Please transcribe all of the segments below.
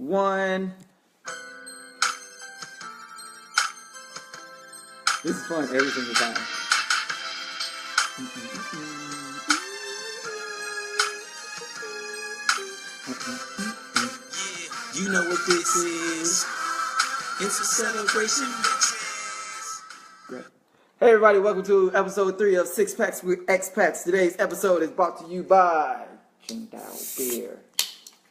one. This is fun every single time. You know what this is. It's a celebration. Great. Hey everybody, welcome to episode 3 of 6 Packs with Expats. Today's episode is brought to you by Tsingtao Beer.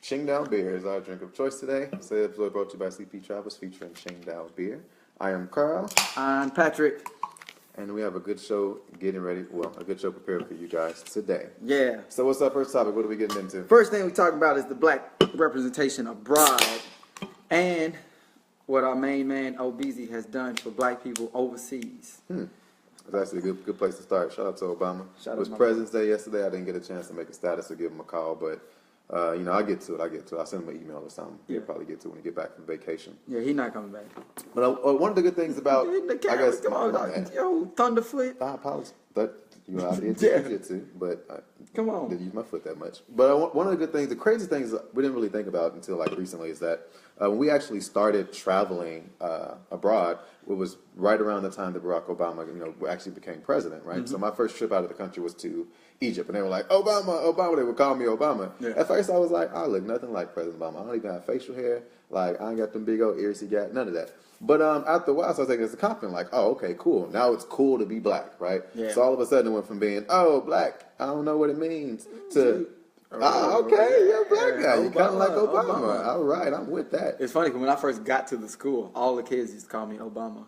Tsingtao Beer is our drink of choice today. Today's episode brought to you by CP Travels featuring Tsingtao Beer. I am Carl. I'm Patrick. And we have a good show a good show prepared for you guys today. Yeah. So what's our first topic? What are we getting into? First thing we talk about is the black representation abroad and what our main man Obeezy has done for black people overseas. It's actually a good place to start. Shout out to Obama. Shout out it was to my President's Day yesterday. I didn't get a chance to make a status or give him a call, but I'll get to it. I'll send him an email or something. Yeah. He'll probably get to it when he get back from vacation. Yeah, he's not coming back. But one of the good things about, Come on, yo, Thunderfoot. I apologize. But I did Yeah. jiu-jitsu, but Come on. I didn't use my foot that much. But one of the good things, the crazy things we didn't really think about until like recently is that when we actually started traveling abroad, it was right around the time that Barack Obama, actually became president, right? So my first trip out of the country was to Egypt, and they were like, Obama. They would call me Obama. Yeah. At first, I was like, I look nothing like President Obama. I don't even have facial hair. Like, I ain't got them big old ears he got. None of that. But after a while, so I was thinking it's a compliment. Like, oh, okay, cool. Now it's cool to be black, right? Yeah. So all of a sudden, it went from being, black, I don't know what it means, to, okay, you're a black guy. You're kind of like Obama. All right, I'm with that. It's funny because when I first got to the school, all the kids used to call me Obama.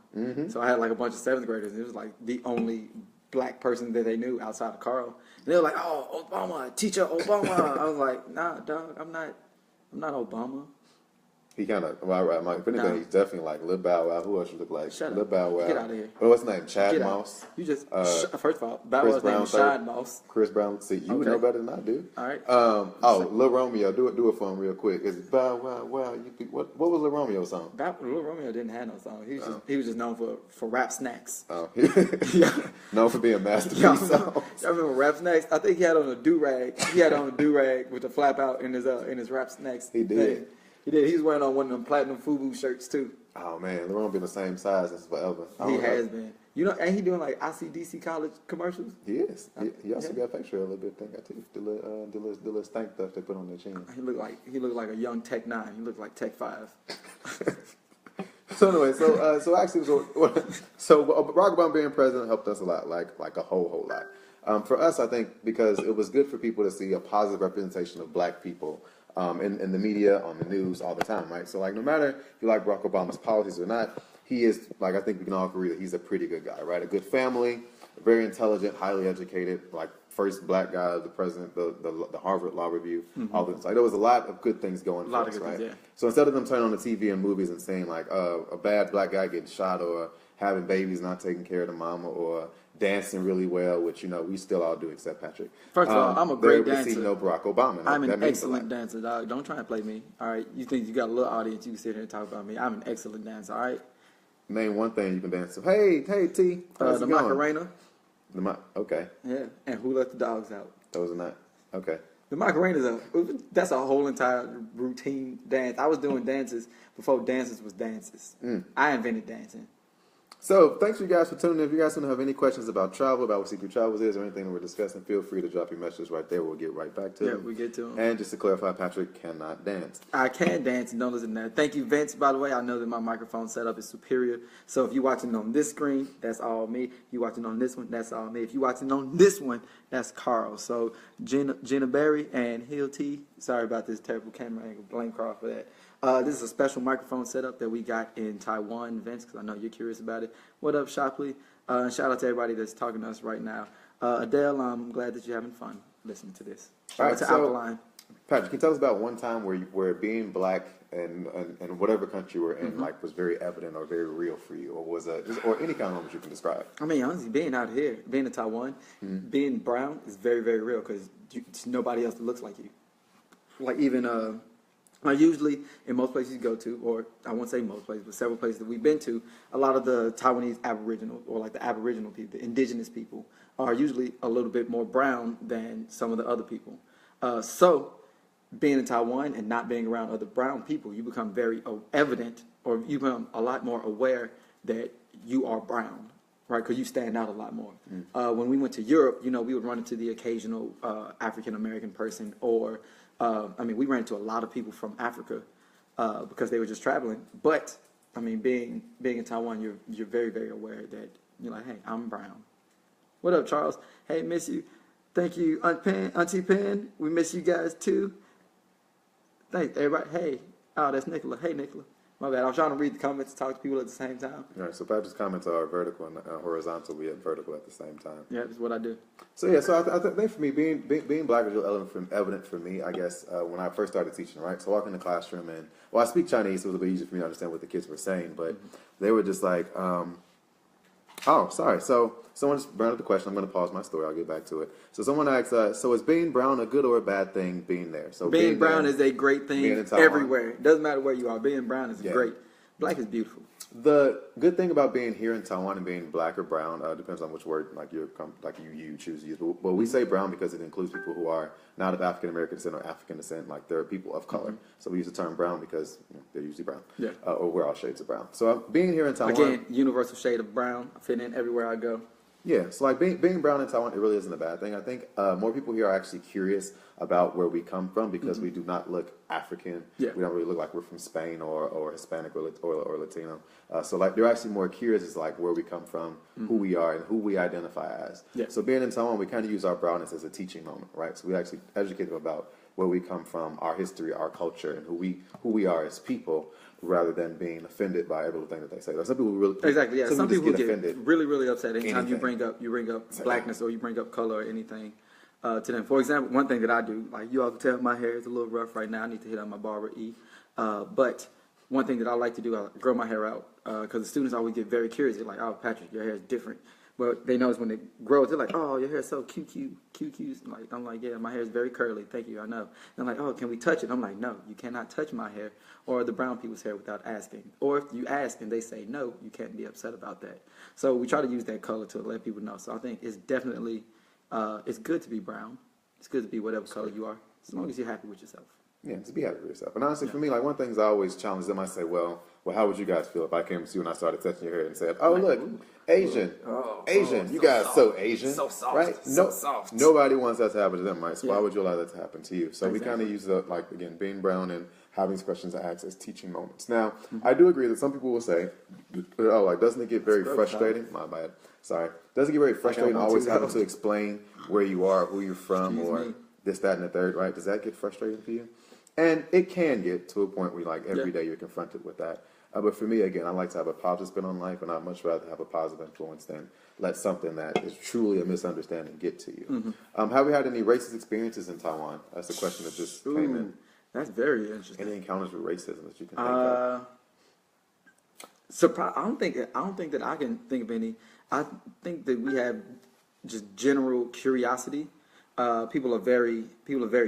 So I had like a bunch of 7th graders, and it was like the only black person that they knew outside of Carl. And they were like, "Oh, Obama, teacher Obama." I was like, "Nah, dog, I'm not Obama." He kind of, if anything, he's definitely like Lil Bow Wow. Who else you look like? Shut up. Lil Bow Wow. Get out of here. What's his name? Chad Get out. Mouse. You just first of all, Bow Chris Wow's name Brown is third. Shad Mouse. Chris Brown. See, you would know better than I do. All right. Lil Romeo. Do it for him real quick. It's Bow Wow Wow. What was Lil Romeo's song? Lil Romeo didn't have no song. He was just known for rap snacks. Oh, Yeah. known for being a masterpiece. Y'all remember Rap Snacks? I think he had on a do-rag. He had on a do-rag with the flap out in his Rap Snacks. He did. thing. He did. He's wearing on one of them platinum FUBU shirts too. Oh man, Lil Romeo been the same size since forever. He has been. Ain't he doing like ICDC college commercials? He is. He also got a picture a little bit. Think I too. The little stank stuff they put on their chin. He looked like a young Tech 9. He looked like Tech 5. So anyway, so Barack Obama being president helped us a lot, like a whole lot. For us, I think because it was good for people to see a positive representation of black people in the media, on the news, all the time, right? So like no matter if you like Barack Obama's policies or not, he is, like I think we can all agree that he's a pretty good guy, right? A good family, very intelligent, highly educated, like first black guy, the president, the Harvard Law Review, all this. Like there was a lot of good things going for us, right? Yeah. So instead of them turning on the TV and movies and saying like a bad black guy getting shot or having babies not taking care of the mama or dancing really well, which we still all do except Patrick. First of all, I'm a great dancer. See no Barack Obama. I'm an excellent dancer, dog. Don't try and play me. All right, you think you got a little audience? You can sit here and talk about me. I'm an excellent dancer. All right. Name one thing you can dance to. Hey, T. The Macarena. Okay. Yeah, and Who Let the Dogs Out? Those are not okay. The Macarena's that's a whole entire routine dance. I was doing dances before dances was dances. I invented dancing. So, thanks you guys for tuning in. If you guys don't have any questions about travel, about what Secret Travels is, or anything that we're discussing, feel free to drop your messages right there. We'll get right back to them. Yeah, we get to them. And just to clarify, Patrick cannot dance. I can dance, and don't listen to that. Thank you, Vince, by the way. I know that my microphone setup is superior. So if you're watching on this screen, that's all me. If you're watching on this one, that's all me. If you're watching on this one, that's Carl. So Jenna Berry and Hill T, sorry about this terrible camera angle. Blame Carl for that. This is a special microphone setup that we got in Taiwan, Vince, because I know you're curious about it. What up, Shopley? Shout out to everybody that's talking to us right now. Adele, I'm glad that you're having fun listening to this. All right, to so, Alkaline. Patrick, can you tell us about one time where being black and whatever country you were in like was very evident or very real for you, or was or any kind of moment you can describe? I mean, honestly, being out here, being in Taiwan, being brown is very, very real because nobody else that looks like you. Like even usually in most places you go to, or I won't say most places, but several places that we've been to, a lot of the Taiwanese Aboriginal or like the Aboriginal people, the indigenous people, are usually a little bit more brown than some of the other people. So being in Taiwan and not being around other brown people, you become very evident, or you become a lot more aware that you are brown, right? Because you stand out a lot more. When we went to Europe, we would run into the occasional African American person, or we ran into a lot of people from Africa because they were just traveling. But being in Taiwan, you're very, very aware that you're like, hey, I'm brown. What up, Charles? Hey, miss you. Thank you, Auntie Pen. We miss you guys too. Thanks, everybody. Hey, that's Nicola. Hey, Nicola. My bad. I was trying to read the comments and talk to people at the same time. All right, so Patrick's comments are vertical and horizontal. We have vertical at the same time. Yeah, that's what I do. So yeah, so I think for me, being black is real evident for me, I guess, when I first started teaching, right? So I walk in the classroom and, I speak Chinese, so it was a bit easier for me to understand what the kids were saying, but they were just like, oh, sorry. So someone just brought up the question. I'm going to pause my story. I'll get back to it. So someone asked, so is being brown a good or a bad thing being there? So being brown is a great thing everywhere. It doesn't matter where you are. Being brown is great. Black is beautiful. The good thing about being here in Taiwan and being black or brown depends on which word you choose to use. But we say brown because it includes people who are not of African American descent or African descent, like they're people of color. So we use the term brown because they're usually brown. Yeah. Or we're all shades of brown. So being here in Taiwan, again, universal shade of brown. I fit in everywhere I go. Yeah, so like being brown in Taiwan, it really isn't a bad thing. I think more people here are actually curious about where we come from because we do not look African. Yeah. We don't really look like we're from Spain or Hispanic or Latino. So like they're actually more curious as like where we come from, who we are, and who we identify as. Yeah. So being in Taiwan, we kind of use our brownness as a teaching moment, right? So we actually educate them about where we come from, our history, our culture, and who we are as people, rather than being offended by every little thing that they say. Like some people really some people get offended. Really upset anytime you bring up blackness or you bring up color or anything to them. For example, one thing that I do, like you all can tell, my hair is a little rough right now. I need to hit on my barber E. But one thing that I like to do, I grow my hair out because the students always get very curious. They're like, "Oh, Patrick, your hair is different." But they notice when it grows, they're like, "Oh, your hair is so cute." Like, I'm like, "Yeah, my hair is very curly. Thank you, I know." And I'm like, "Oh, can we touch it?" I'm like, "No, you cannot touch my hair or the brown people's hair without asking. Or if you ask and they say no, you can't be upset about that." So we try to use that color to let people know. So I think it's definitely, it's good to be brown. It's good to be whatever color you are, as long as you're happy with yourself. Yeah, just be happy with yourself. And honestly, for me, like one thing I always challenge them, I say, well, how would you guys feel if I came to you and I started touching your hair and said, "Oh, look, Asian, you guys so Asian, so soft, right? So soft." Nobody wants that to happen to them, right? So why would you allow that to happen to you? So we kind of use again, being brown and having these questions to ask as teaching moments. Now, I do agree that some people will say, "Oh, like doesn't it get very frustrating?" My bad. Sorry. Doesn't it get very frustrating always having to explain where you are, who you're from, or this, that, and the third, right? Does that get frustrating for you? And it can get to a point where every day you're confronted with that. But for me, again, I like to have a positive spin on life, and I'd much rather have a positive influence than let something that is truly a misunderstanding get to you. Have we had any racist experiences in Taiwan? That's a question that just came in. That's very interesting. Any encounters with racism that you can think of? I don't think that I can think of any. I think that we have just general curiosity. People are very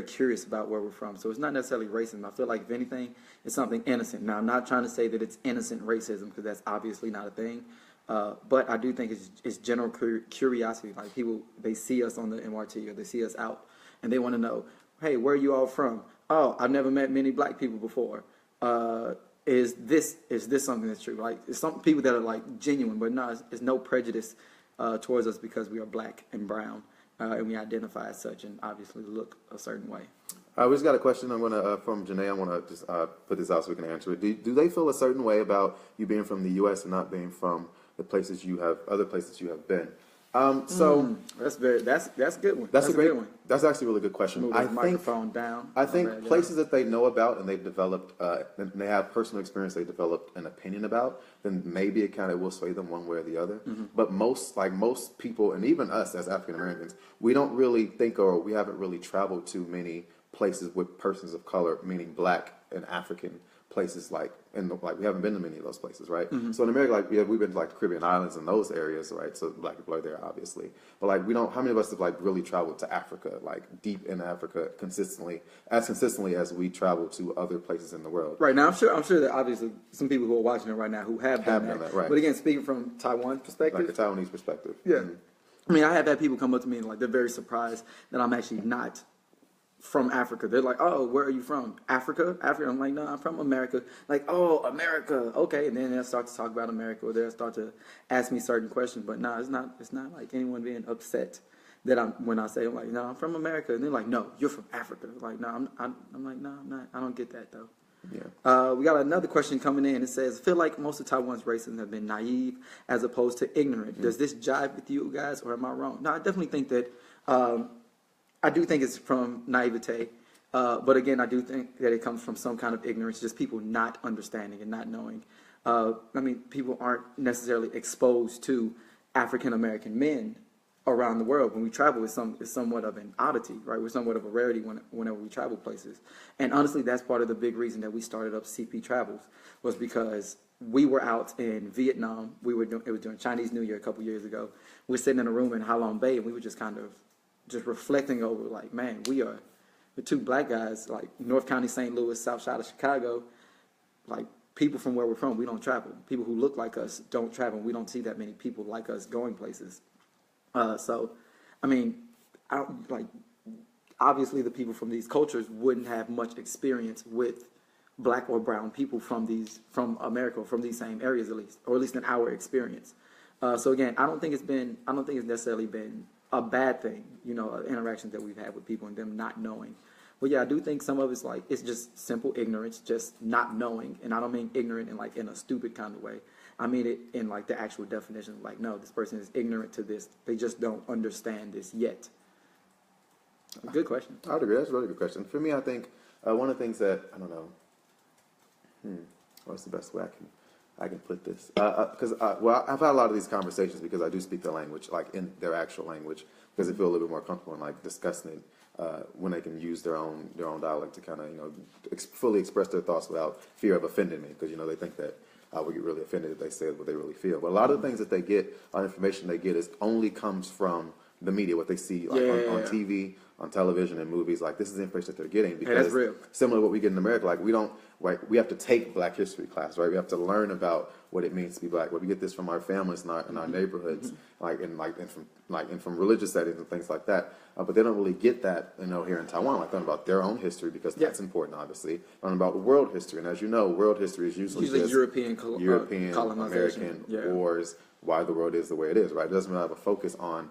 curious about where we're from, so it's not necessarily racism. I feel like if anything, it's something innocent. Now, I'm not trying to say that it's innocent racism because that's obviously not a thing, but I do think it's general curiosity. Like people, they see us on the MRT or they see us out, and they want to know, "Hey, where are you all from? Oh, I've never met many black people before. Is this something that's true?" Like it's some people that are like genuine, but no, it's no prejudice towards us because we are black and brown. And we identify as such and obviously look a certain way. We just got a question I'm gonna from Janae. I want to just put this out so we can answer it. Do they feel a certain way about you being from the U.S. and not being from the places other places you have been? So that's a good one. That's a great one. That's actually a really good question. Move the microphone down. I think places that they know about and they've developed, and they have personal experience, they developed an opinion about, then maybe it kind of will sway them one way or the other. But most people, and even us as African Americans, we don't really think, or we haven't really traveled to many places with persons of color, meaning black and African places, we haven't been to many of those places, right? So in America, we've been to the Caribbean islands and those areas, right? So black people are there, obviously, but how many of us have really traveled to Africa, deep in Africa, consistently as we travel to other places in the world? Right now, I'm sure that obviously some people who are watching it right now who have done that, right? But again, speaking from Taiwan's perspective, like a Taiwanese perspective, yeah. I mean, I have had people come up to me and they're very surprised that I'm actually not from Africa. They're like, oh, where are you from? Africa? Africa. I'm like, no, I'm from America. Like, oh, America. Okay. And then they'll start to talk about America, or they'll start to ask me certain questions. But no, it's not like anyone being upset that when I say, I'm like, no, I'm from America. And they're like, no, you're from Africa. Like, no, I'm like, no, I'm not. I don't get that though. Yeah. We got another question coming in. It says, I feel like most of Taiwan's racism have been naive as opposed to ignorant. Does this jive with you guys, or am I wrong? No, I definitely think that, I do think it's from naivete. But again, I do think that it comes from some kind of ignorance, just people not understanding and not knowing. I mean, people aren't necessarily exposed to African American men around the world. When we travel, it's somewhat of an oddity, right? We're somewhat of a rarity whenever we travel places. And honestly, that's part of the big reason that we started up CP Travels, was because we were out in Vietnam. It was during Chinese New Year a couple years ago. We were sitting in a room in Ha Long Bay, and we were just kind of just reflecting over, like, man, we're two black guys, like North County, St. Louis, South Side of Chicago, like people from where we're from, we don't travel. People who look like us don't travel. We don't see that many people like us going places. So, I mean, obviously the people from these cultures wouldn't have much experience with black or brown people from America, from these same areas at least, or at least in our experience. So again, I don't think it's necessarily been a bad thing, interactions that we've had with people and them not knowing. But yeah, I do think some of it's just simple ignorance, just not knowing. And I don't mean ignorant in a stupid kind of way. I mean it in like the actual definition, like, no, this person is ignorant to this. They just don't understand this yet. Good question. I would agree. That's a really good question. For me, I think one of the things that, I don't know, what's the best way I can put this? Because I've had a lot of these conversations because I do speak the language, like in their actual language, because they feel a little bit more comfortable in like discussing it when they can use their own dialect to kind of fully express their thoughts without fear of offending me, because they think that I would get really offended if they said what they really feel. But a lot of the things that they get, a lot of information they get, only comes from the media, what they see like on TV, on television, and movies. Like, this is the information that they're getting, because that's real. Similar to what we get in America. Like, we have to take Black History class, right? We have to learn about what it means to be Black. But we get this from our families and our neighborhoods, and from religious settings and things like that. But they don't really get that, here in Taiwan. Like, learn about their own history, because that's important, obviously. Learn about world history, and as you know, world history is usually just European American wars, why the world is the way it is, right? It doesn't really have a focus on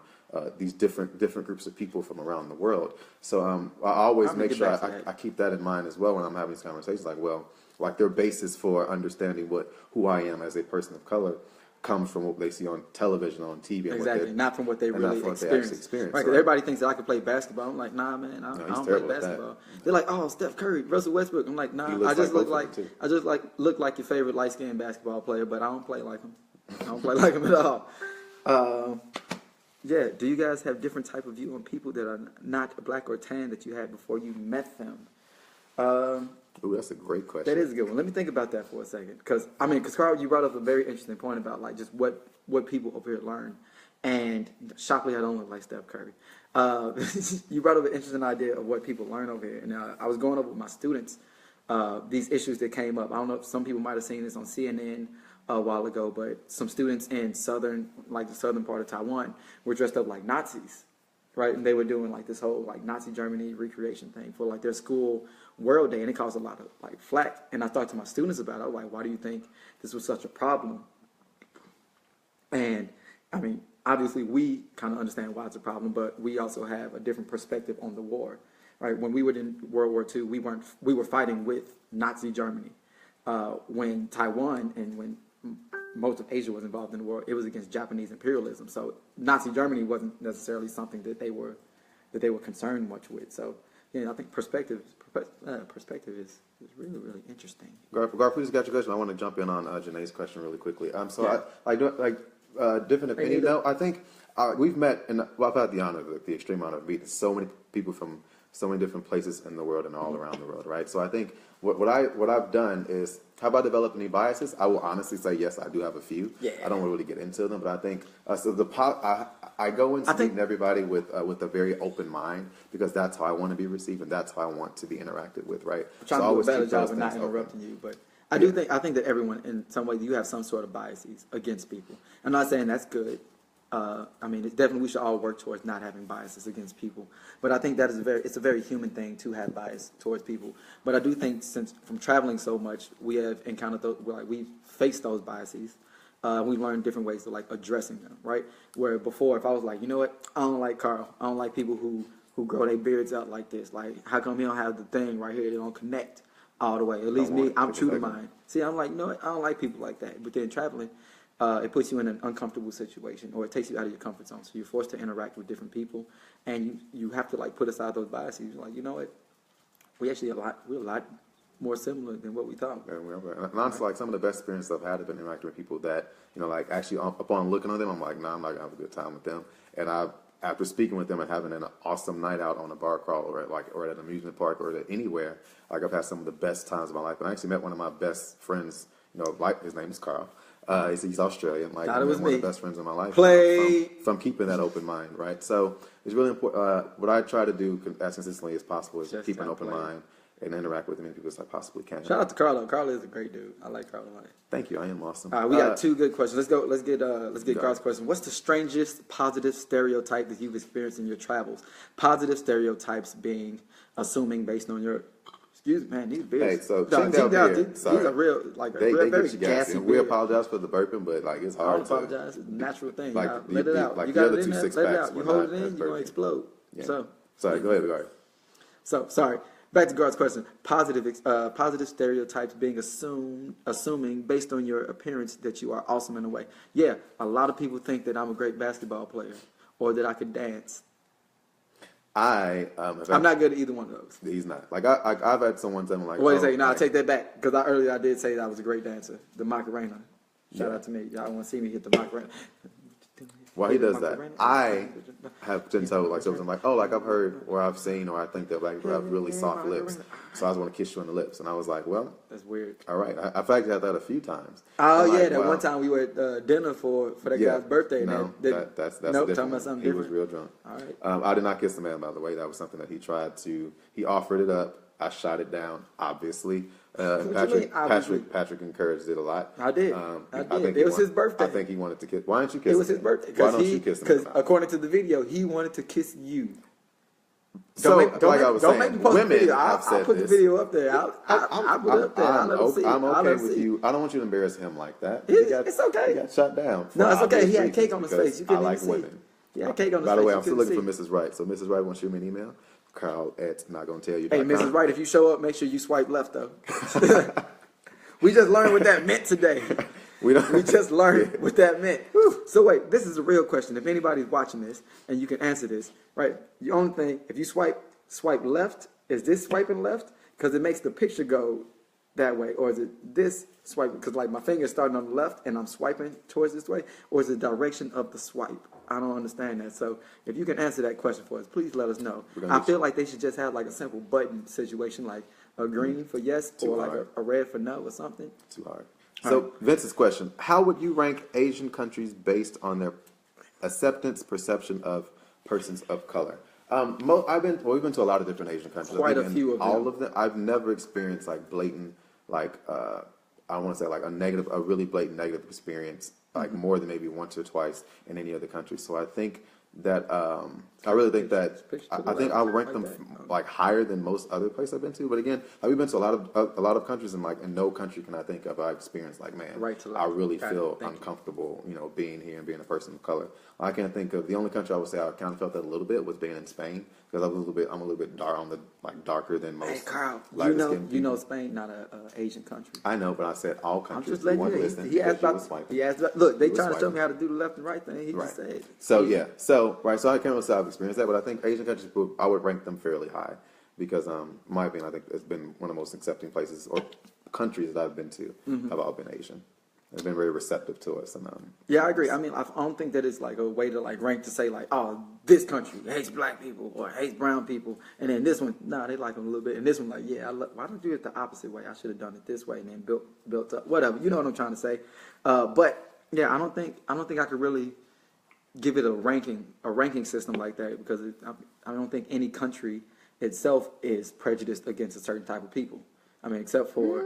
these different groups of people from around the world. So I always make sure I keep that in mind as well when I'm having these conversations. Like their basis for understanding who I am as a person of color comes from what they see on television, on TV. Exactly, not from what they really experience. Right, everybody thinks that I can play basketball. I'm like, nah, man, I don't play basketball. They're like, oh, Steph Curry, Russell Westbrook. I'm like, nah, I just look like your favorite light-skinned basketball player, but I don't play like him. I don't play like him at all. Yeah, do you guys have different type of view on people that are not black or tan that you had before you met them? Ooh, that's a great question. That is a good one. Let me think about that for a second. Because Carl, you brought up a very interesting point about like just what people over here learn. And shockingly, I don't look like Steph Curry. You brought up an interesting idea of what people learn over here. And I was going over with my students these issues that came up. I don't know if some people might have seen this on CNN a while ago, but some students in the southern part of Taiwan were dressed up like Nazis, right? And they were doing like this whole like Nazi Germany recreation thing for like their school World Day, and it caused a lot of like flack. And I talked to my students about it. I was like, why do you think this was such a problem? And I mean, obviously we kind of understand why it's a problem, but we also have a different perspective on the war, right? When we were in World War II, we were fighting with Nazi Germany. When Taiwan and when most of Asia was involved in the war, it was against Japanese imperialism. So Nazi Germany wasn't necessarily something that they were concerned much with. So I think perspective is really, really interesting. Garth, we just got your question. I want to jump in on Janae's question really quickly. Different opinion. No, I think we've met, and I've had the extreme honor of meeting so many people from so many different places in the world and all around the world, right? So I think what I've done is, have I developed any biases? I will honestly say yes, I do have a few. Yeah. I don't really get into them, but I think I go into meeting everybody with a very open mind, because that's how I want to be received and that's how I want to be interacted with, right? I'm trying to do a better job of not interrupting you, but I think that everyone in some way, you have some sort of biases against people. I'm not saying that's good. I mean, it's definitely we should all work towards not having biases against people. But I think that is it's a very human thing to have bias towards people. But I do think since from traveling so much, we have encountered those, like we've faced those biases. We've learned different ways to like addressing them, right? Where before, if I was like, you know what, I don't like Carl. I don't like people who grow their beards out like this. Like, how come he don't have the thing right here? They don't connect all the way. At least me, I'm true to mine. See, I'm like, you know what, I don't like people like that. But then traveling, it puts you in an uncomfortable situation, or it takes you out of your comfort zone. So you're forced to interact with different people, and you have to like put aside those biases. You're like, you know what, we're a lot more similar than what we thought. And honestly, like some of the best experiences I've had have been interacting with people that, you know, like actually upon looking at them, I'm like, nah, I'm not gonna have a good time with them. And after speaking with them and having an awesome night out on a bar crawl or at an amusement park or at anywhere, like I've had some of the best times of my life. And I actually met one of my best friends, you know, like his name is Carl. He's Australian, like one of the best friends in my life. From keeping that open mind, right? So it's really important. What I try to do as consistently as possible is keep an open mind and interact with as many people as I possibly can. Shout out to Carlo. Carlo is a great dude. I like Carlo a lot. Thank you. I am awesome. All right, we got two good questions. Let's go. Let's get Carl's question. What's the strangest positive stereotype that you've experienced in your travels? Positive stereotypes being assuming based on your. Excuse me, man. These beers. Hey, so Tsingtao Beer. These are real, like they very get you gassy. We apologize for the burping, but like it's hard. I don't apologize. It's a natural thing. Like let it out. Like you got the it other in two there. 6 Let it packs. out. You hold it in, you're gonna explode. Yeah. So sorry. Go ahead. So sorry. Back to Guard's question. Positive stereotypes being assuming based on your appearance that you are awesome in a way. Yeah, a lot of people think that I'm a great basketball player or that I could dance. I'm not good at either one of those. He's not. Like I've had someone tell me like, wait a second. No, I take that back because earlier I did say that I was a great dancer. The Macarena. Shout out to me. Y'all want to see me hit the Macarena. While he does that, I have been told like something like, oh, like I've heard or I've seen or I think that black people have really soft lips, so I just want to kiss you on the lips, and I was like, well, that's weird. All right, I've actually had that a few times. Oh yeah, that one time we were at dinner for that guy's birthday. No, that's nope, different. Talking about something he different. was real drunk. All right. I did not kiss the man, by the way. That was something that he offered it up. I shot it down, obviously. Patrick encouraged it a lot. I did. I did. It was his birthday. I think he wanted to kiss. Why didn't you kiss him? It was his birthday. Why don't you kiss him? Because according to the video, he wanted to kiss you. Don't make me post the video. I'll put the video up there. I'll put it up there. I'm okay with you. I don't want you to embarrass him like that. It's okay. He got shot down. No, it's okay. He had cake on his face. You couldn't even see. Women. He had cake on his face. By the way, I'm still looking for Mrs. Wright. So Mrs. Wright wants to shoot me an email. Carl at not gonna tell you. Hey, Mrs. Wright, if you show up, make sure you swipe left though. We just learned what that meant today. We just learned what that meant. So wait, this is a real question. If anybody's watching this and you can answer this, right? The only thing, if you swipe left, is this swiping left? Because it makes the picture go that way, or is it this swipe? Because like my finger's starting on the left and I'm swiping towards this way, or is it the direction of the swipe? I don't understand that. So if you can answer that question for us, please let us know. I feel like they should just have like a simple button situation, like a green for yes or like a red for no or something. Too hard. So Vince's question: how would you rank Asian countries based on their acceptance perception of persons of color? We've been to a lot of different Asian countries. Quite a few of them. All of them. I've never experienced like blatant, like I want to say like a really blatant negative experience, like more than maybe once or twice in any other country. So I think that I really think that I think I'll rank them like higher than most other places I've been to. But again, we've been to a lot of countries, and like in no country can I think of I experienced like, man, I really feel uncomfortable, being here and being a person of color. I can't think of the only country I would say I kind of felt that a little bit was being in Spain, because I'm a little bit dark on the darker than most. Hey Carl, you know Spain not a Asian country. I know, but I said all countries. I'm just letting you know. He asked about. Look, they trying to tell me how to do the left and right thing. He just said. So I can't really say I've experienced that, but I think Asian countries, I would rank them fairly high, because in my opinion, I think it's been one of the most accepting places or countries that I've been to have all been Asian. They've been very receptive to us, and yeah, I agree. I mean, I don't think that it's like a way to like rank to say like, oh, this country hates black people or hates brown people, and then this one, they like them a little bit, and this one like, yeah, why don't you do it the opposite way? I should have done it this way, and then built up, whatever. You know what I'm trying to say? But yeah, I don't think I could really give it a ranking system like that, because I don't think any country itself is prejudiced against a certain type of people. I mean, except for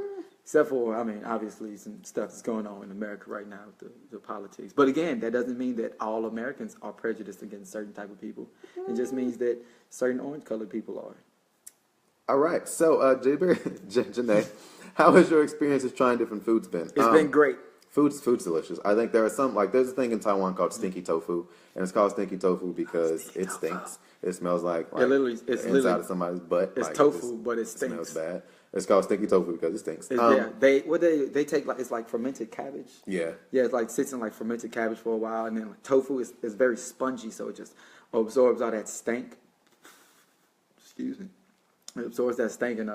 Except for, I mean, obviously some stuff that's going on in America right now with the politics. But again, that doesn't mean that all Americans are prejudiced against certain type of people. It just means that certain orange-colored people are. All right. So, Janae, how has your experience of trying different foods been? It's been great. Food's delicious. I think there are some, like, there's a thing in Taiwan called stinky tofu, and it's called stinky tofu because it stinks. It smells like it's the inside literally of somebody's butt. it's like, tofu, but it smells stinks. bad. It's called stinky tofu because it stinks. Yeah, they take like it's like fermented cabbage. Yeah. Yeah, it's like sits in like fermented cabbage for a while, and then like, tofu is very spongy, so it just absorbs all that stank. Excuse me. It absorbs that stank, and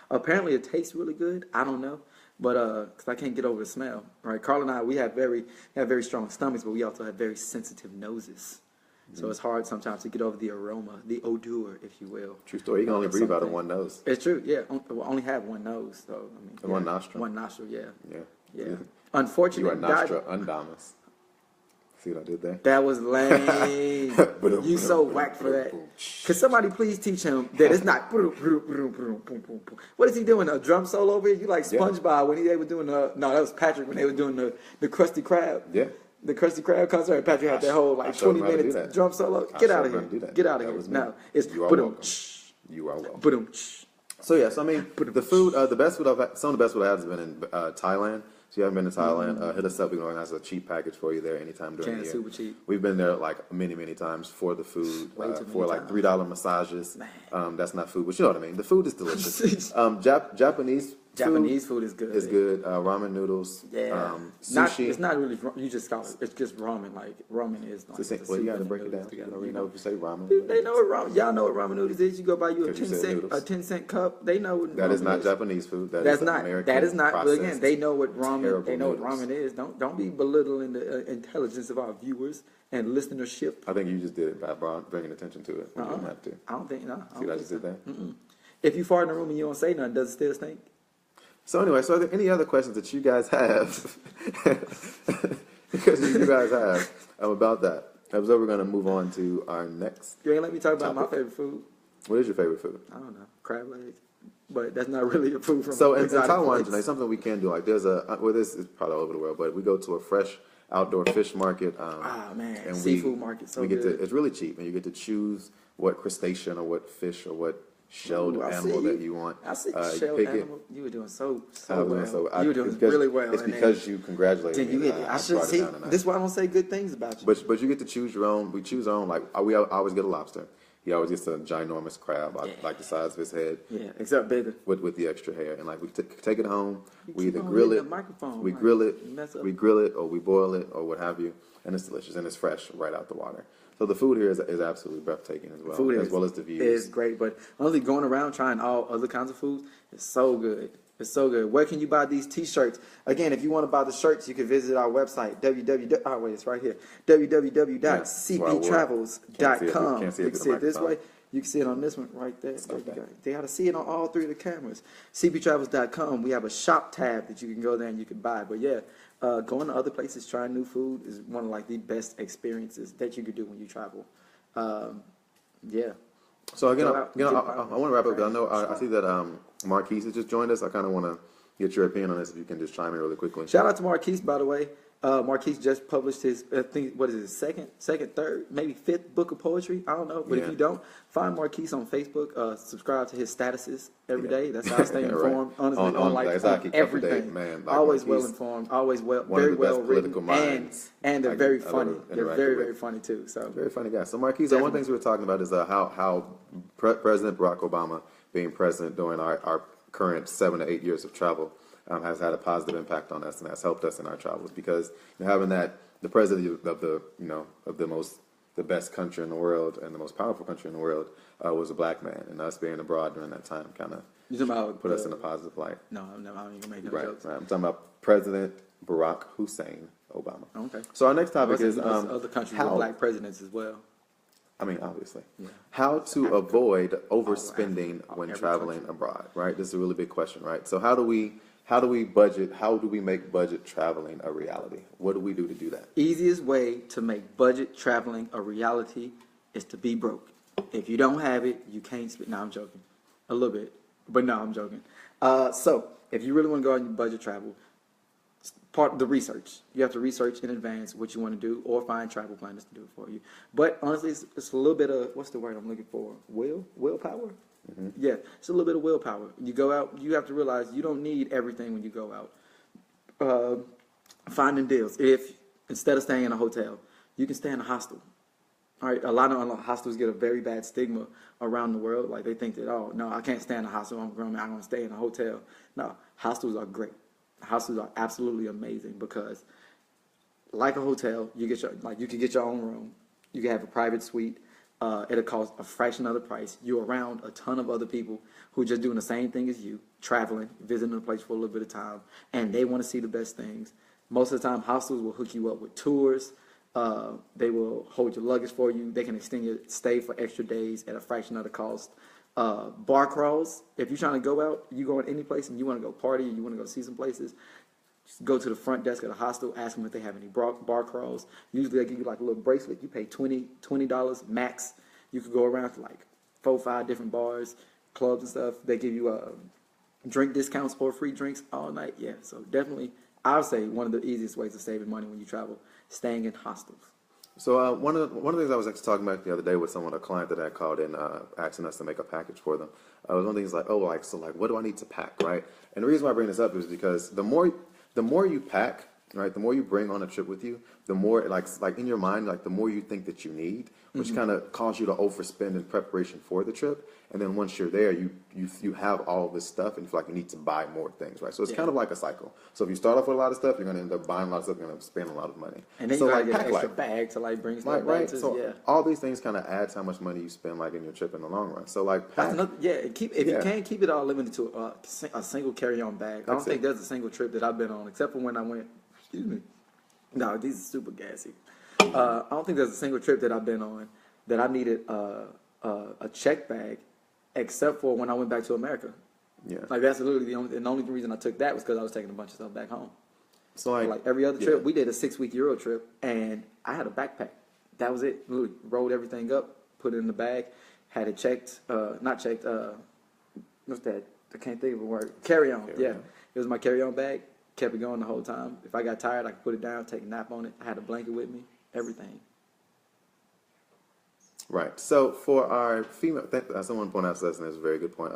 apparently it tastes really good. I don't know, but because I can't get over the smell. Right, Carl and I, we have very strong stomachs, but we also have very sensitive noses. So it's hard sometimes to get over the aroma, the odor, if you will. True story. You can only breathe out of one nose. It's true, yeah. We only have one nose, so I mean. And one nostril. One nostril, yeah. Yeah. Yeah. Unfortunately, You are Nostradamus. See what I did there? that was lame. You so whack for that. Could somebody please teach him that it's not. What is he doing? A drum solo over here? You like SpongeBob when they were doing no, that was Patrick when they were doing the Krusty Krab. Yeah. The Krusty Krab concert. Patrick had that whole like 20-minute drum solo. Get out of here. Get out of here. No, it's You are welcome. You are welcome. So yes, I mean the food, the best food I've had, some of the best food I had has been in Thailand. So you haven't been to Thailand, hit us up. We can organize a cheap package for you there anytime during the year. Super cheap. We've been there like many times for the food, for like $3 massages. That's not food, but you know what I mean. The food is delicious. Japanese food is good. It's good. Ramen noodles. Yeah. Sushi. It's not really. You just call it. It's just ramen. Like ramen is. Like, well, you got to break it down. You don't really know if you say ramen. They know what ramen. Y'all know what ramen noodles is. You go buy you a 10-cent cup. They know what. That is not Japanese food. That's not. American That is not. But again, they know what ramen. They know noodles. what ramen is. Don't be belittling the intelligence of our viewers and listenership. I think you just did it by bringing attention to it. You didn't have to. I don't think. No. See what I just did there? If you fart in a room and you don't say nothing, does it still stink? So anyway, so are there any other questions that you guys have? Because you guys have about that. So we're going to move on to our next. You ain't let me talk about my favorite food. What is your favorite food? I don't know. Crab legs. But that's not really a food from So in Taiwan, Janae, something we can do, like there's this is probably all over the world, but we go to a fresh outdoor fish market. And seafood market, so good. It's really cheap, and you get to choose what crustacean or what fish or what shelled animal that you want. I see shelled animal. You were doing so well. You were doing because, really well. It's because you congratulated me. I should see. This is why I don't say good things about you. But you get to choose your own. We choose our own. Like I always get a lobster. He always gets a ginormous crab, like the size of his head. Yeah, except bigger. With the extra hair, and like we take it home. We either grill it. We grill it, or we boil it, or what have you, and it's delicious and it's fresh right out the water. So the food here is absolutely breathtaking as well, as well as the views. It's great, but honestly, going around trying all other kinds of foods is so good. It's so good. Where can you buy these T-shirts? Again, if you want to buy the shirts, you can visit our website, it's right here, www.cbtravels.com. You can see it this way. You can see it on this one right there. They got to see it on all three of the cameras. cbtravels.com. We have a shop tab that you can go there and you can buy. But yeah, going to other places, trying new food is one of like the best experiences that you could do when you travel. Yeah. So again, I want to wrap up because I know I see that Marquise has just joined us. I kind of want to get your opinion on this. If you can just chime in really quickly. Shout out to Marquise, by the way. Marquise just published his, I think, what is it, second, third, maybe fifth book of poetry. I don't know. But if you don't, find Marquise on Facebook. Subscribe to his statuses every day. That's how I stay informed. Honestly, on everything. Man, always well informed. Always very well written. And they're very funny. They're very funny too. So very funny guy. So Marquise, one of the things we were talking about is how President Barack Obama being president during our current 7 to 8 years of travel has had a positive impact on us and has helped us in our travels because having the president of the best country in the world and the most powerful country in the world was a black man, and us being abroad during that time kind of put us in a positive light. No, I don't even make no jokes. Right. I'm talking about President Barack Hussein Obama. Okay. So our next topic is other countries with black presidents as well. I mean, obviously. Yeah. How to avoid overspending when traveling abroad, right? This is a really big question, right? So how do we budget? How do we make budget traveling a reality? What do we do to do that? Easiest way to make budget traveling a reality is to be broke. If you don't have it, you can't spend. No, I'm joking. A little bit. But no, I'm joking. So if you really want to go on your budget travel, part of the research. You have to research in advance what you want to do, or find travel planners to do it for you. But honestly, it's a little bit of, what's the word I'm looking for? Willpower. Yeah, it's a little bit of willpower. You go out, you have to realize you don't need everything when you go out. Finding deals. If instead of staying in a hotel, you can stay in a hostel. All right, a lot of hostels get a very bad stigma around the world. Like, they think that, oh no, I can't stay in a hostel. I'm going to stay in a hotel. No, hostels are great. Hostels are absolutely amazing because, like a hotel, you can get your own room. You can have a private suite. It'll cost a fraction of the price. You're around a ton of other people who are just doing the same thing as you, traveling, visiting the place for a little bit of time, and they want to see the best things. Most of the time, hostels will hook you up with tours. They will hold your luggage for you. They can extend your stay for extra days at a fraction of the cost. Bar crawls. If you're trying to go out, you go in any place and you want to go party and you want to go see some places, just go to the front desk at a hostel, ask them if they have any bar crawls. Usually they give you like a little bracelet. You pay $20 max. You could go around to like 4-5 different bars, clubs and stuff. They give you drink discounts or free drinks all night. Yeah, so definitely, I would say one of the easiest ways of saving money when you travel, staying in hostels. So one of the things I was actually talking about the other day with a client that I called in, asking us to make a package for them. Was one of the things like, what do I need to pack, right? And the reason why I bring this up is because the more you pack, right, the more you bring on a trip with you, the more like in your mind, like the more you think that you need, which kind of causes you to overspend in preparation for the trip. And then once you're there, you have all this stuff and you feel like you need to buy more things, right? So it's kind of like a cycle. So if you start off with a lot of stuff, you're going to end up buying a lot of stuff, you're going to spend a lot of money. And then so you got to like, get an extra bag to like bring stuff right? back to. So all these things kind of add to how much money you spend like in your trip in the long run. So like pack, you can't keep it all limited to a single carry-on bag. I don't think there's a single trip that I've been on, except for when I went, excuse me. No, these are super gassy. I don't think there's a single trip that I've been on that I needed a check bag, except for when I went back to America. Yeah, like that's literally the only reason I took that was because I was taking a bunch of stuff back home. So like every other trip, we did a 6-week Euro trip, and I had a backpack. That was it. Literally rolled everything up, put it in the bag, had it checked, not checked. What's that? I can't think of a word. Carry-on. Yeah, it was my carry-on bag. Kept it going the whole time. If I got tired, I could put it down, take a nap on it. I had a blanket with me, everything. Right. So for our female, someone pointed out to us, and that's a very good point.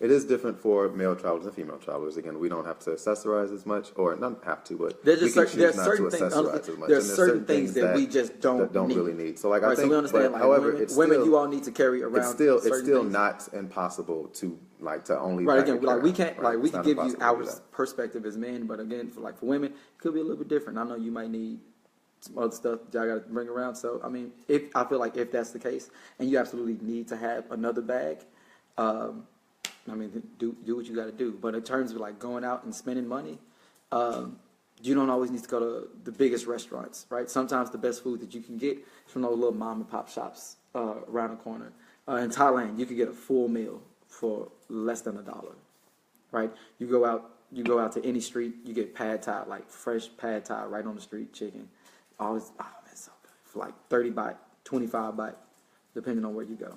It is different for male travelers and female travelers. Again, we don't have to accessorize as much, or not have to, but there's just we can there's choose not certain to things. accessorize as much. There's certain things that we just don't really need. So like right, I think, so we understand. Like, however, women, you all need to carry around. It's still things. not impossible to only right again. Like we can't we can give you our perspective as men, but again, for women, it could be a little bit different. I know you might need some other stuff that I got to bring around. So I mean, I feel like if that's the case, and you absolutely need to have another bag, I mean, do what you got to do. But in terms of like going out and spending money, you don't always need to go to the biggest restaurants, right? Sometimes the best food that you can get is from those little mom and pop shops around the corner. In Thailand, you can get a full meal for less than $1, right? You go out to any street, you get pad thai, like fresh pad thai right on the street, chicken. Always, man, so good. For like 30 baht, 25 baht, depending on where you go.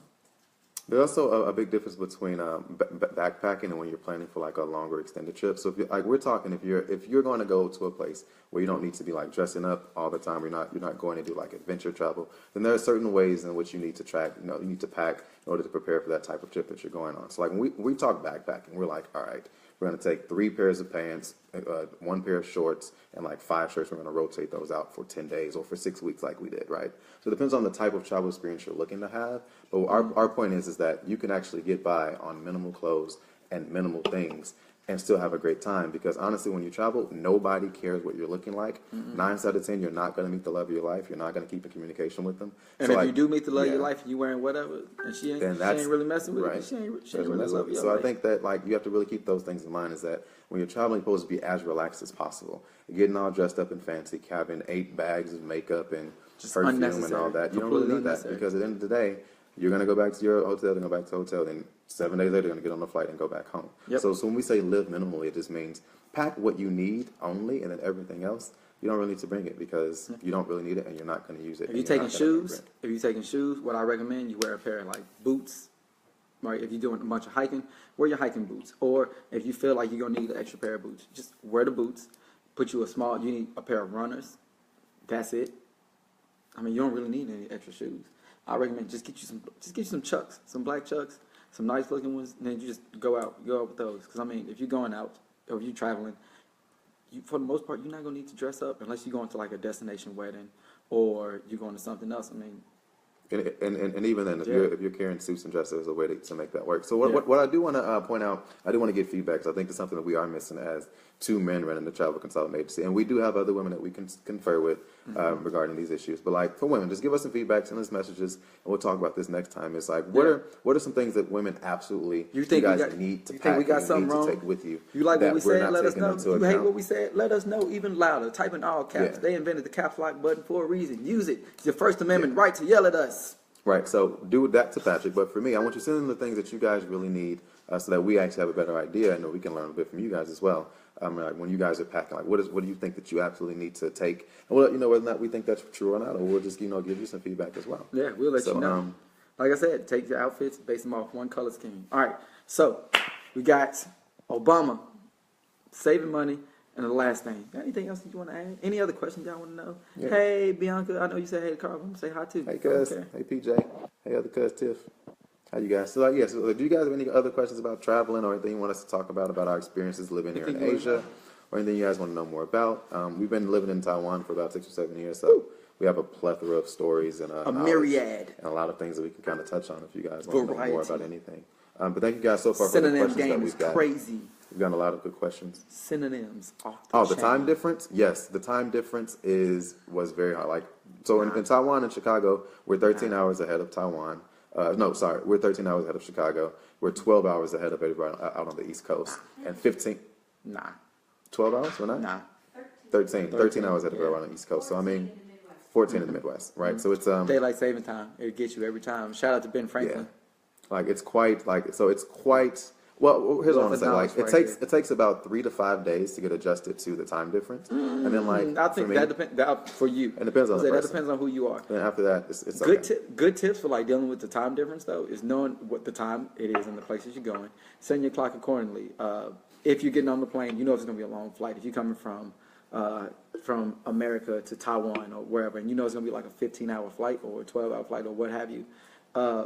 There's also a big difference between backpacking and when you're planning for like a longer extended trip. So if we're talking, if you're going to go to a place where you don't need to be like dressing up all the time, you're not going to do like adventure travel, then there are certain ways in which you need to you need to pack in order to prepare for that type of trip that you're going on. So like when we talk backpacking, we're like, all right, we're going to take 3 pairs of pants, 1 pair of shorts, and like 5 shirts. We're going to rotate those out for 10 days or for 6 weeks like we did, right? So it depends on the type of travel experience you're looking to have. But our point is that you can actually get by on minimal clothes and minimal things and still have a great time, because honestly, when you travel, nobody cares what you're looking like. 9 out of 10, you're not going to meet the love of your life. You're not going to keep in communication with them. And so if you do meet the love of your life, and you wearing whatever, and she ain't really messing with it, she ain't really loving you. So I think that like you have to really keep those things in mind, is that when you're traveling, you're supposed to be as relaxed as possible. Getting all dressed up and fancy, having 8 bags of makeup and just perfume and all that. You don't really need that, because at the end of the day, you're going to go back to your hotel, then go back to the hotel, then 7 days later, you're going to get on the flight and go back home. Yep. So when we say live minimally, it just means pack what you need only, and then everything else, you don't really need to bring it, because you don't really need it and you're not going to use it. If you're taking shoes, what I recommend, you wear a pair of like boots, right? If you're doing a bunch of hiking, wear your hiking boots. Or if you feel like you're gonna need an extra pair of boots, just wear the boots. Put you you need a pair of runners. That's it. I mean, you don't really need any extra shoes. I recommend just get you some Chucks, some black Chucks, some nice looking ones, and then you just go out with those. Because I mean, if you're going out or if you're traveling, for the most part, you're not gonna need to dress up unless you're going to like a destination wedding or you're going to something else. I mean, and even then, if you're carrying suits and dresses, there's a way to make that work. So what I do want to point out, I do want to get feedback. So I think it's something that we are missing as two men running the travel consultant agency, and we do have other women that we can confer with regarding these issues. But like for women, just give us some feedback, send us messages, and we'll talk about this next time. It's like what are some things that women absolutely you guys need to pack and need to take with you? You like what we said? Let us know. You hate account. What we said? Let us know even louder. Type in all caps. Yeah. They invented the caps lock button for a reason. Use it. It's your First Amendment right to yell at us. Right, so do that to Patrick. But for me, I want you to send in the things that you guys really need so that we actually have a better idea and we can learn a bit from you guys as well. Like when you guys are packing, like what do you think that you absolutely need to take? And we'll let you know whether or not we think that's true or not, or we'll just give you some feedback as well. Yeah, we'll let you know. Like I said, take your outfits, base them off one color scheme. All right, so we got Obama saving money. And the last thing, got anything else that you want to add? Any other questions y'all want to know? Yeah. Hey, Bianca, I know you said hey to Carl. I'm going to say hi too. Hey, cuz. Hey, PJ. Hey, other cuz, Tiff. How you guys? So, so do you guys have any other questions about traveling or anything you want us to talk about our experiences living here in Asia or anything you guys want to know more about? We've been living in Taiwan for about 6 or 7 years, so we have a plethora of stories and a myriad and a lot of things that we can kind of touch on if you guys want to know more about anything. But thank you guys so far for the questions that we've got. Crazy. We've gotten a lot of good questions. Synonyms. The time difference? Yes, the time difference was very high. Like so, in Taiwan and Chicago, we're 13 hours ahead of Taiwan. We're 13 hours ahead of Chicago. We're 12 hours ahead of everybody out on the East Coast, and 15. 12 hours? We're not. 13 hours ahead of everybody on the East Coast. So I mean, 14 in the Midwest, right? Mm-hmm. So it's daylight saving time. It gets you every time. Shout out to Ben Franklin. Yeah. Like it's quite. Well, here's what I'm saying. Like it takes about 3 to 5 days to get adjusted to the time difference, and then I think that depends for you. It depends on the person. That depends on who you are. And after that, it's good. Okay. Good tips for like dealing with the time difference though is knowing what the time it is and the places you're going. Setting your clock accordingly. If you're getting on the plane, you know it's going to be a long flight. If you're coming from America to Taiwan or wherever, and you know it's going to be like a 15-hour flight or a 12-hour flight or what have you.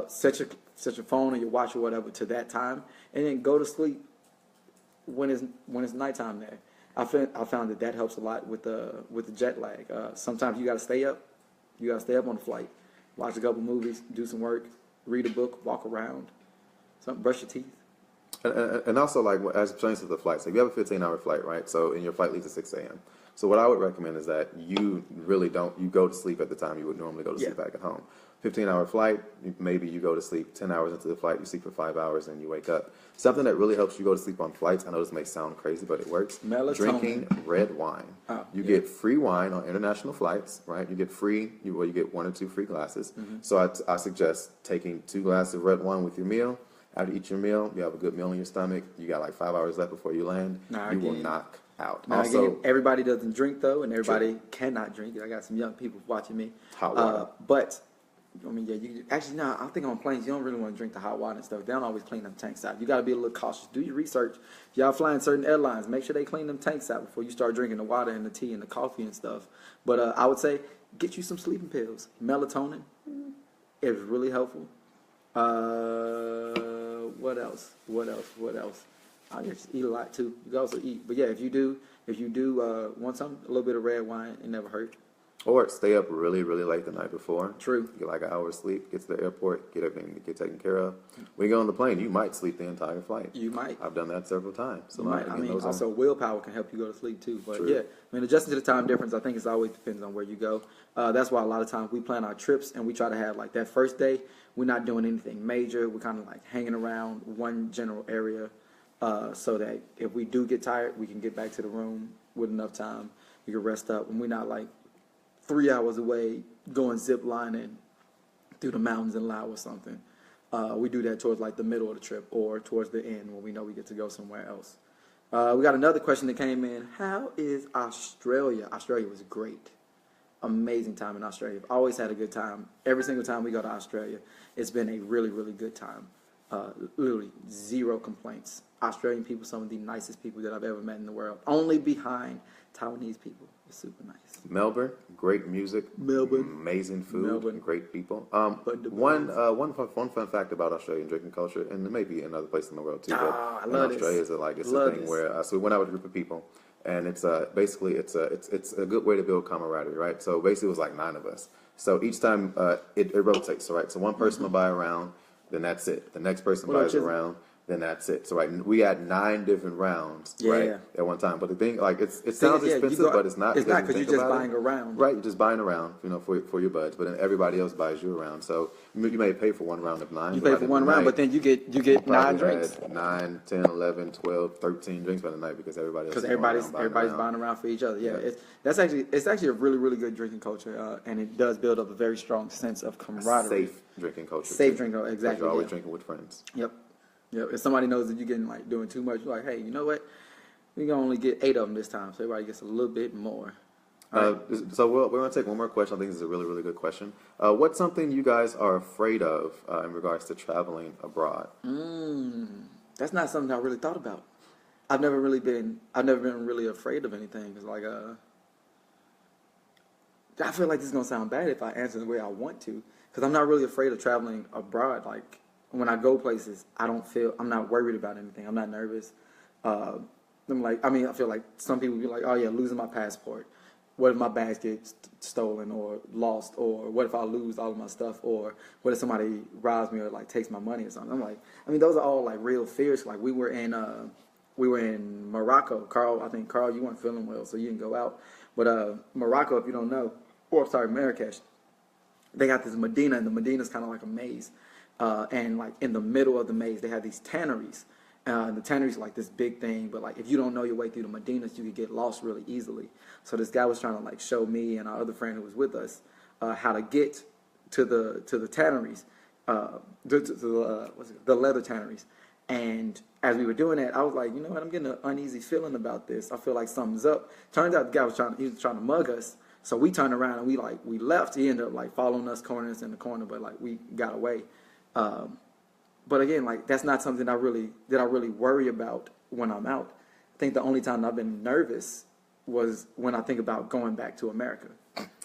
Set your phone or your watch or whatever to that time, and then go to sleep when it's nighttime there. I found that helps a lot with the jet lag. Sometimes you got to stay up. You got to stay up on the flight, watch a couple movies, do some work, read a book, walk around, brush your teeth. And also, like, as it pertains to the flight, so if you have a 15-hour flight, right? So, and your flight leaves at 6 a.m. So what I would recommend is that you really you go to sleep at the time you would normally go to sleep back at home. 15-hour flight, maybe you go to sleep 10 hours into the flight, you sleep for 5 hours, and you wake up. Something that really helps you go to sleep on flights, I know this may sound crazy, but it works. Melatonin. Drinking red wine. You get free wine on international flights, right? You get you get 1 or 2 free glasses. Mm-hmm. So I suggest taking 2 glasses of red wine with your meal. After you eat your meal, you have a good meal in your stomach. You got like 5 hours left before you land. You will knock out. Now, also, everybody doesn't drink though, and everybody cannot drink. I got some young people watching me. Hot water. But I mean, I think on planes you don't really want to drink the hot water and stuff. They don't always clean them tanks out. You got to be a little cautious. Do your research. If y'all flying certain airlines, make sure they clean them tanks out before you start drinking the water and the tea and the coffee and stuff. But I would say get you some sleeping pills. Melatonin is really helpful. What else? I just eat a lot too. You can also eat, but yeah, if you do want a little bit of red wine, it never hurt. Or stay up really, really late the night before. True. Get like an hour's sleep, get to the airport, get everything get taken care of. When you get on the plane, you might sleep the entire flight. You might. I've done that several times. So also willpower can help you go to sleep too. But True. Yeah, I mean, adjusting to the time difference, I think it always depends on where you go. That's why a lot of times we plan our trips and we try to have like that first day, we're not doing anything major. We're kind of like hanging around one general area so that if we do get tired, we can get back to the room with enough time. We can rest up and we're not like 3 hours away going zip lining through the mountains in Laos or something. We do that towards like the middle of the trip or towards the end when we know we get to go somewhere else. We got another question that came in. How is Australia? Australia was great. Amazing time in Australia. I've always had a good time. Every single time we go to Australia, it's been a really, really good time. Literally zero complaints. Australian people, some of the nicest people that I've ever met in the world. Only behind Taiwanese people. It's super nice. Melbourne, great music. Melbourne. Amazing food. Melbourne. Great people. But the One fun fact about Australian drinking culture, and maybe in other places in the world too, but I in love Australia this. is like it's Love a thing this. where so we went out with a group of people, and it's basically it's a good way to build camaraderie, right? So basically it was like 9 of us. So each time it rotates, right? So one person will buy a round, then that's it. The next person What up, buys a Chisholm? round, then that's it. So we had 9 different rounds, right, Yeah. at one time. But the thing, like, it sounds you expensive, but it's not. It's not because because you're just buying a round. Right, you're just buying a round, for your buds. But then everybody else buys you a round. So you may pay for one round of 9. You but pay by for the one end of the round, night, but then you get 9 probably drinks. had 9, 10, 11, 12, 13 drinks by the night because everybody else Because is going around everybody's around. buying around for each other. Yeah, Yeah. it's actually a really, really good drinking culture, and it does build up a very strong sense of camaraderie. Safe drinking culture. Safe too, drinking, 'cause exactly, You're always yeah. drinking with friends. Yep. If somebody knows that you're getting like doing too much, you're like, hey, you know what? We gonna only get 8 of them this time, so everybody gets a little bit more. So we're going to take one more question. I think this is a really, really good question. What's something you guys are afraid of in regards to traveling abroad? That's not something I really thought about. I've never been really afraid of anything. Cause like I feel like this is gonna sound bad if I answer the way I want to, because I'm not really afraid of traveling abroad. Like when I go places, I'm not worried about anything. I'm not nervous. I feel like some people be like, oh yeah, losing my passport. What if my bags get stolen or lost? Or what if I lose all of my stuff? Or what if somebody robs me or like takes my money or something? I'm like, those are all like real fears. Like we were in Morocco. I think Carl, you weren't feeling well, so you didn't go out. But Morocco, if you don't know, Marrakesh, they got this Medina, and the Medina's kind of like a maze. And like in the middle of the maze, they have these tanneries. The tanneries like this big thing, but like if you don't know your way through the Medinas, you could get lost really easily. So this guy was trying to like show me and our other friend who was with us how to get to the tanneries, the leather tanneries. And as we were doing that, I was like, you know what, I'm getting an uneasy feeling about this. I feel like something's up. Turns out the guy was trying to mug us. So we turned around and we left. He ended up like following us, cornering us in the corner, but like we got away. But again, like that's not something I really worry about when I'm out. I think the only time I've been nervous was when I think about going back to America.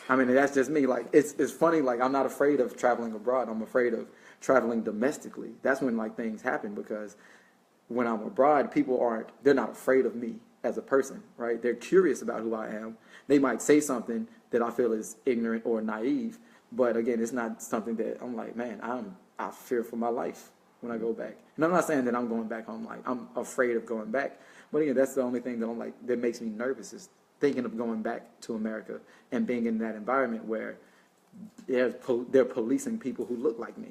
I mean, that's just me. Like it's funny. Like I'm not afraid of traveling abroad. I'm afraid of traveling domestically. That's when like things happen, because when I'm abroad, they're not afraid of me as a person, right? They're curious about who I am. They might say something that I feel is ignorant or naive, but again, it's not something that I'm like, man, I fear for my life when I go back. And I'm not saying that I'm going back home like I'm afraid of going back, but again, that's the only thing that I'm like that makes me nervous is thinking of going back to America and being in that environment where they're policing people who look like me,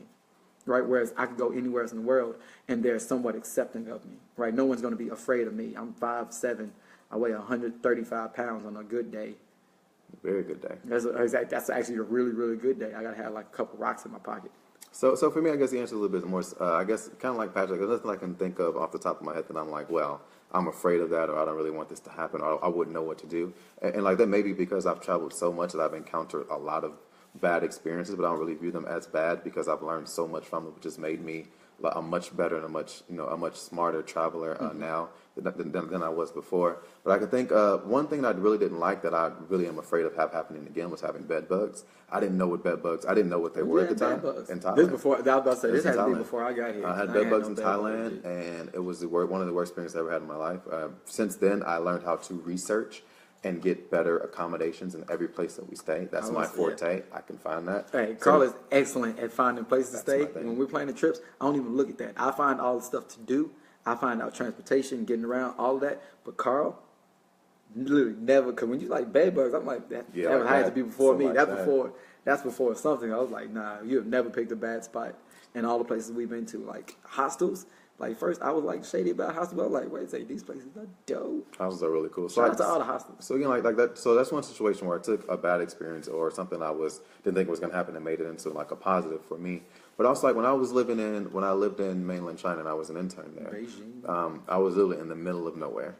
right? Whereas I could go anywhere else in the world and they're somewhat accepting of me, right? No one's going to be afraid of me. I'm 5'7". I weigh 135 pounds on a good day. Very good day. That's actually a really, really good day. I got to have like a couple rocks in my pocket. So for me, I guess the answer is a little bit more, I guess, kind of like Patrick. There's nothing I can think of off the top of my head that I'm like, well, I'm afraid of that, or I don't really want this to happen, or I wouldn't know what to do. And like that may be because I've traveled so much that I've encountered a lot of bad experiences, but I don't really view them as bad because I've learned so much from them, which has made me a much better and a much smarter traveler now than I was before. But I can think one thing that I really didn't like that I really am afraid of happening again was having bed bugs. I didn't know what bed bugs. I didn't know what they were at the time. In Thailand. This had to be before I got here. I had bed bugs in Thailand, and it was one of the worst experiences I ever had in my life. Since then, I learned how to research and get better accommodations in every place that we stay. That's my forte. I can find that. Hey, Carl is excellent at finding places to stay. my thing. When we're planning trips, I don't even look at that. I find all the stuff to do. I find out transportation, getting around, all of that. But Carl, literally never. Because when you like bed bugs, I'm like that. Yeah, that like had that. to be before So me. like That's before something. I was like, nah, you have never picked a bad spot in all the places we've been to. Like hostels. Like first, I was like shady about hostels. But I was like, wait a second, these places are dope. Hostels are really cool. Shout out to all the hostels. So again, like that. So that's one situation where I took a bad experience or something didn't think was going to happen and made it into like a positive for me. But also like when I lived in mainland China and I was an intern there, Beijing. I was literally in the middle of nowhere,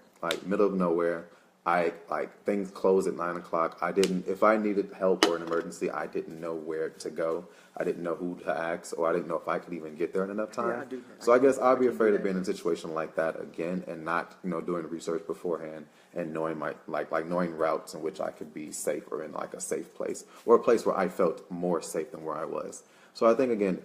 things closed at 9 o'clock. If I needed help or an emergency, I didn't know where to go. I didn't know who to ask, or I didn't know if I could even get there in enough time. Yeah, I do. So I guess I'd be afraid of being in a situation like that again, and not, doing research beforehand and knowing knowing routes in which I could be safe, or in like a safe place, or a place where I felt more safe than where I was. So I think again,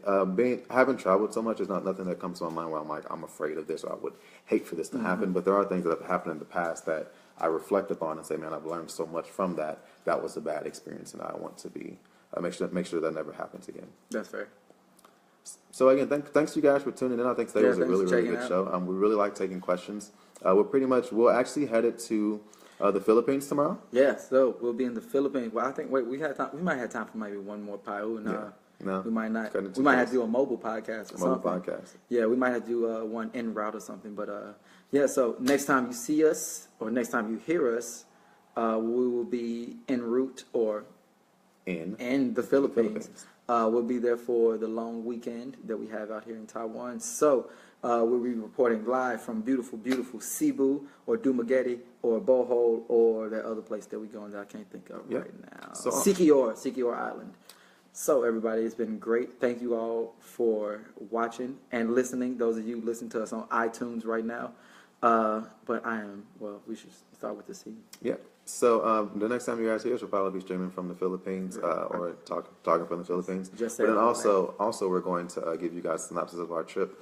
having traveled so much is not nothing that comes to my mind where I'm like, I'm afraid of this, or I would hate for this to happen. But there are things that have happened in the past that I reflect upon and say, man, I've learned so much from that. That was a bad experience, and I want to be make sure that never happens again. That's fair. So again, thanks you guys for tuning in. I think today was a really good out. show. We really like taking questions. We'll actually headed to the Philippines tomorrow. Yeah, so we'll be in the Philippines. Well, I think we might have time for maybe one more pie. No, we might not. cutting it We too might have close. to do a mobile podcast or something. Podcast. Yeah, we might have to do one en route or something. But yeah, so next time you see us or next time you hear us, we will be en route or in the Philippines. We'll be there for the long weekend that we have out here in Taiwan. So we'll be reporting live from beautiful, beautiful Cebu or Dumaguete or Bohol or that other place that we're going that I can't think of right now. So, Siquijor Island. So everybody, it's been great. Thank you all for watching and listening. Those of you listening to us on iTunes right now. But we should start with the C. Yeah. So the next time you guys hear us, we'll probably be streaming from the Philippines or talking from the Philippines. Just but then also we're going to give you guys a synopsis of our trip,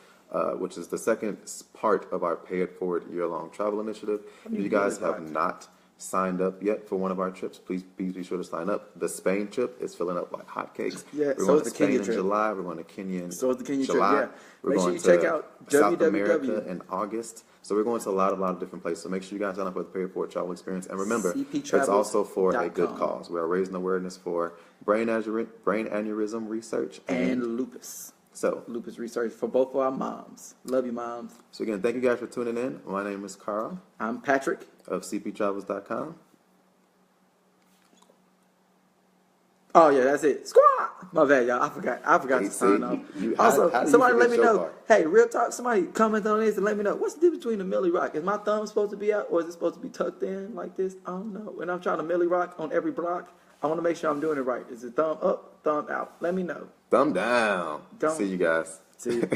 which is the second part of our Pay It Forward year-long travel initiative. If you guys have not signed up yet for one of our trips, please be sure to sign up. The Spain trip is filling up like hotcakes. Yeah, we're going to Spain in July. We're going to Kenya in July. Yeah. We're Make going sure you to check out South America in August. So we're going to a lot of different places. So make sure you guys sign up for the Pay It Forward travel experience. And remember, it's also for a good cause. We are raising awareness for brain aneurysm research and lupus. So lupus research for both of our moms. Love you, moms. So again, thank you guys for tuning in. My name is Carl. I'm Patrick of cptravels.com. Oh yeah, that's it. Squad. My bad, y'all. I forgot to sign off. Also, somebody let me know. Hey, real talk. Somebody comment on this and let me know what's the difference between a Millie Rock. Is my thumb supposed to be out or is it supposed to be tucked in like this? I don't know. When I'm trying to Millie Rock on every block, I want to make sure I'm doing it right. Is it thumb up, thumb out? Let me know. Thumb down. See you guys. See you.